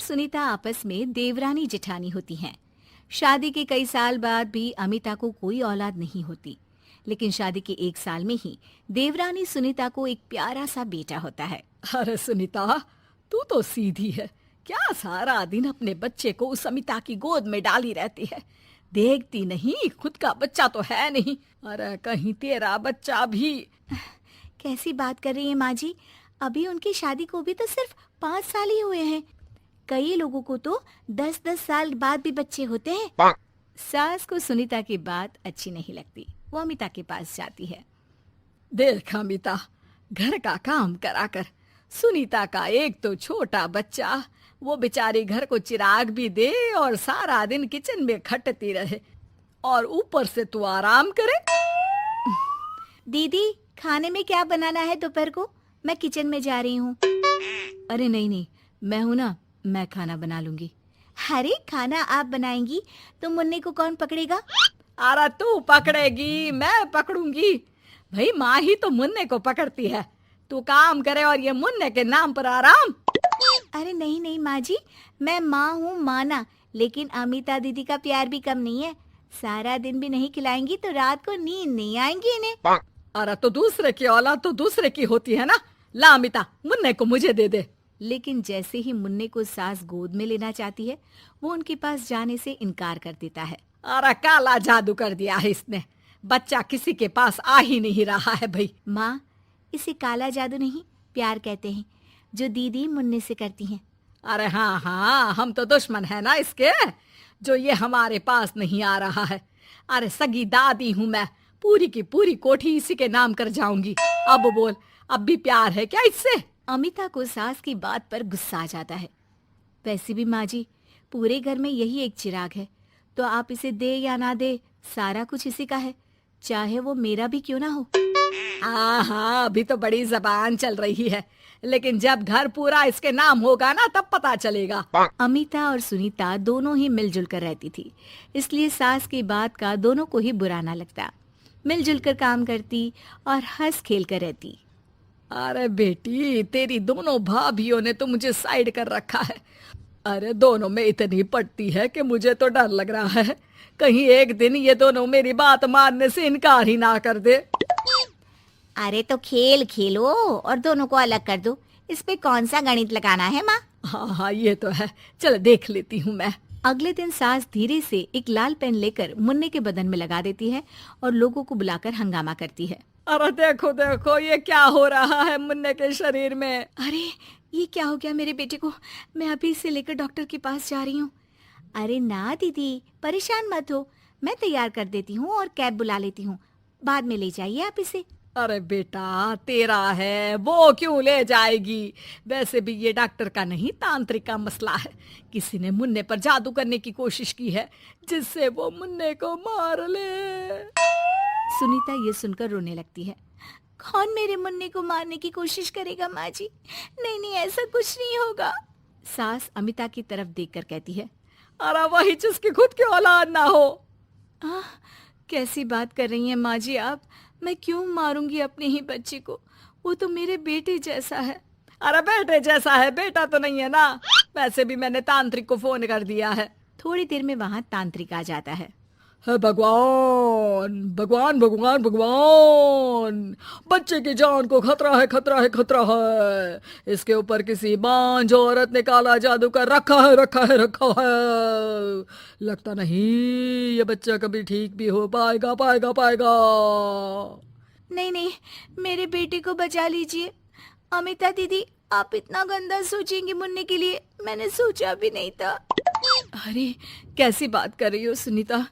सुनीता आपस में देवरानी जेठानी होती हैं। शादी के कई साल बाद भी अमिता को कोई औलाद नहीं होती, लेकिन शादी के 1 साल में ही देवरानी सुनीता को एक प्यारा सा बेटा होता है। अरे सुनीता, तू तो सीधी है। क्या सारा दिन अपने बच्चे को उस अमिता की गोद में डाली रहती है? देखती नहीं, खुद का बच्चा तो है नहीं। अरे कहीं तेरा बच्चा भी। कैसी बात कर रही है माँ जी? अभी उनकी शादी को भी तो सिर्फ 5 साल ही हुए हैं। कई लोगों को तो 10-10 साल बाद भी बच्चे होते हैं। सास को सुनीता की बात अच्छी नहीं लगती। वो अमिता के पास जाती है। देख अमिता, घर का काम करा कर। सुनीता का एक तो छोटा बच्चा, वो बेचारी घर को चिराग भी दे और सारा दिन किचन में खटती रहे, और ऊपर से तू आराम करे। दीदी, खाने में क्या बनाना है दोपहर को? मैं किचन में जा रही हूँ। अरे नहीं, मैं हूँ ना, मैं खाना बना लूंगी। अरे खाना आप बनाएंगी तो मुन्ने को कौन पकड़ेगा? अरे तू पकड़ेगी, मैं पकड़ूंगी। भाई माँ ही तो मुन्ने को पकड़ती है। तू काम करे और ये मुन्ने के नाम पर आराम। अरे नहीं माँ जी, मैं माँ हूँ माना, लेकिन अमिता दीदी का प्यार भी कम नहीं है। सारा दिन भी नहीं खिलाएंगी तो रात को नींद नहीं आएंगी इन्हें। अरे तो दूसरे की औलाद तो दूसरे की होती है ना। ला अमिता, मुन्ने को मुझे दे दे। लेकिन जैसे ही मुन्ने को सास गोद में लेना चाहती है, वो उनके पास जाने से इनकार कर देता है। अरे काला जादू कर दिया है इसने। बच्चा किसी के पास आ ही नहीं रहा है भाई। माँ, इसे काला जादू नहीं, प्यार कहते हैं, जो दीदी मुन्ने से करती हैं। अरे हाँ, हम तो दुश्मन है ना इसके, जो ये हमारे पास नहीं आ रहा है। अरे सगी दादी हूँ मैं, पूरी की पूरी कोठी इसी के नाम कर जाऊंगी। अब बोल, अब भी प्यार है क्या इससे? अमिता को सास की बात पर गुस्सा आ जाता है। वैसे भी माँ जी, पूरे घर में यही एक चिराग है, तो आप इसे दे या ना दे, सारा कुछ इसी का है, चाहे वो मेरा भी क्यों ना हो। हाँ, अभी तो बड़ी जबान चल रही है, लेकिन जब घर पूरा इसके नाम होगा ना, तब पता चलेगा। अमिता और सुनीता दोनों ही मिलजुल कर रहती थी, इसलिए सास की बात का दोनों को ही बुरा ना लगता। मिलजुल कर काम करती और हंस खेल कर रहती। अरे बेटी, तेरी दोनों भाभियों ने तो मुझे साइड कर रखा है। अरे दोनों में इतनी पड़ती है कि मुझे तो डर लग रहा है, कहीं एक दिन ये दोनों मेरी बात मानने से इनकार ही ना कर दे। अरे तो खेल खेलो और दोनों को अलग कर दो, इस पे कौन सा गणित लगाना है माँ? हाँ, ये तो है। चल देख लेती हूँ मैं। अगले दिन सास धीरे से एक लाल पेन लेकर मुन्ने के बदन में लगा देती है और लोगों को बुलाकर हंगामा करती है। अरे देखो देखो, ये क्या हो रहा है मुन्ने के शरीर में? अरे ये क्या हो गया मेरे बेटे को? मैं अभी इसे लेकर डॉक्टर के पास जा रही हूँ। अरे ना दीदी, परेशान मत हो, मैं तैयार कर देती हूँ और कैब बुला लेती हूँ, बाद में ले जाइए आप इसे। अरे बेटा, तेरा है, वो क्यों ले जाएगी? वैसे भी ये डॉक्टर का नहीं, तांत्रिक का मसला है। किसी ने मुन्ने पर जादू करने की कोशिश की है, जिससे वो मुन्ने को मार ले। सुनीता ये सुनकर रोने लगती है। कौन मेरे मुन्ने को मारने की कोशिश करेगा माँ जी? नहीं, ऐसा कुछ नहीं होगा। सास अमिता की तरफ देखकर कहती है। अरे वही जिसकी खुद की औलाद ना हो। कैसी बात कर रही हैं माँ जी आप? मैं क्यों मारूंगी अपने ही बच्चे को? वो तो मेरे बेटे जैसा है। अरे बेटे जैसा है, बेटा तो नहीं है ना। वैसे भी मैंने तांत्रिक को फोन कर दिया है। थोड़ी देर में वहाँ तांत्रिक आ जाता है। भगवान भगवान भगवान भगवान, बच्चे की जान को खतरा है, खतरा है, खतरा है। इसके ऊपर किसी बांझ औरत ने काला जादू कर रखा है, रखा है, रखा है। लगता नहीं ये बच्चा कभी ठीक भी हो पाएगा, पाएगा। नहीं, मेरे बेटे को बचा लीजिए। अमिता दीदी, आप इतना गंदा सोचेंगी मुन्ने के लिए, मैंने सोचा भी नहीं था। अरे कैसी बात कर रही हो सुनीता?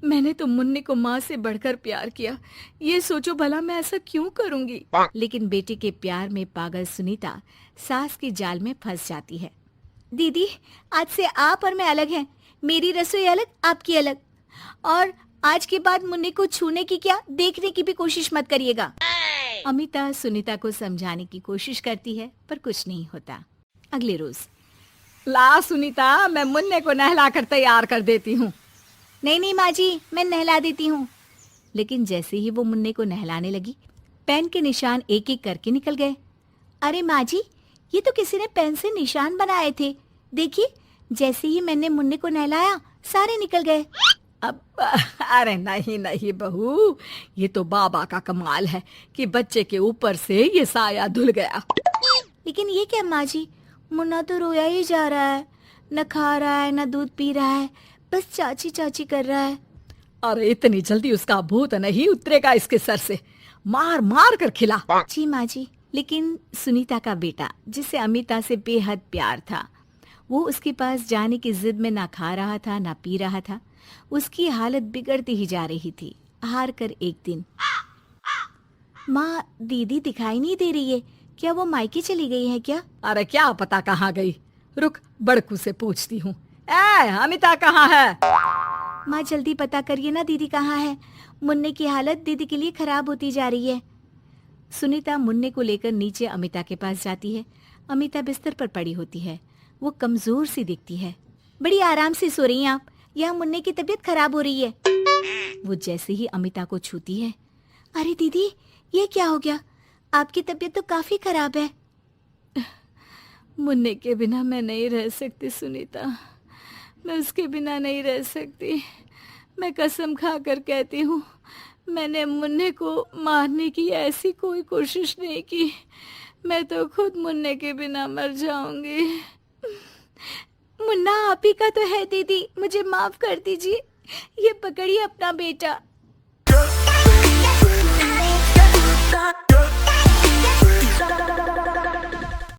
मैंने तो मुन्ने को माँ से बढ़कर प्यार किया, ये सोचो भला मैं ऐसा क्यों करूंगी? लेकिन बेटे के प्यार में पागल सुनीता सास की जाल में फंस जाती है। दीदी, आज से आप और मैं अलग हैं, मेरी रसोई अलग, आपकी अलग, और आज के बाद मुन्ने को छूने की क्या, देखने की भी कोशिश मत करिएगा। अमिता सुनीता को समझाने की कोशिश करती है, पर कुछ नहीं होता। अगले रोज। ला सुनीता, मैं मुन्ने को नहला कर तैयार कर देती हूँ। नहीं माँ जी, मैं नहला देती हूँ। लेकिन जैसे ही वो मुन्ने को नहलाने लगी, पेन के निशान एक एक करके निकल गए। अरे माँ जी, ये तो किसी ने पेन से निशान बनाए थे, देखिए जैसे ही मैंने मुन्ने को नहलाया सारे निकल गए। अब अरे नहीं नहीं बहू, ये तो बाबा का कमाल है कि बच्चे के ऊपर से ये साया धुल गया। लेकिन ये क्या माँ जी, मुन्ना तो रोया ही जा रहा है, न खा रहा है न दूध पी रहा है, बस चाची चाची कर रहा है। अरे इतनी जल्दी उसका भूत नहीं उतरेगा इसके सर से, मार मार कर खिला। जी माँ जी। लेकिन सुनीता का बेटा जिसे अमिता से बेहद प्यार था, वो उसके पास जाने की जिद में ना खा रहा था ना पी रहा था। उसकी हालत बिगड़ती ही जा रही थी। हार कर एक दिन, माँ दीदी दिखाई नहीं दे रही है, क्या वो मायके चली गई है क्या? अरे क्या पता कहाँ गई, रुक बड़कू से पूछती हूँ। ए अमिता कहाँ है? माँ जल्दी पता करिए ना दीदी कहाँ है, मुन्ने की हालत दीदी के लिए खराब होती जा रही है। सुनीता मुन्ने को लेकर नीचे अमिता के पास जाती है। अमिता बिस्तर पर पड़ी होती है, वो कमजोर सी दिखती है। बड़ी आराम से सो रही हैं आप, यहाँ मुन्ने की तबीयत खराब हो रही है। वो जैसे ही अमिता को छूती है, अरे दीदी ये क्या हो गया, आपकी तबीयत तो काफी खराब है। मुन्ने के बिना मैं नहीं रह सकती सुनीता, मैं उसके बिना नहीं रह सकती। मैं कसम खाकर कहती हूँ, मैंने मुन्ने को मारने की ऐसी कोई कोशिश नहीं की। मैं तो खुद मुन्ने के बिना मर जाऊंगी। मुन्ना आप ही का तो है दीदी, मुझे माफ कर दीजिए। ये पकड़िए अपना बेटा।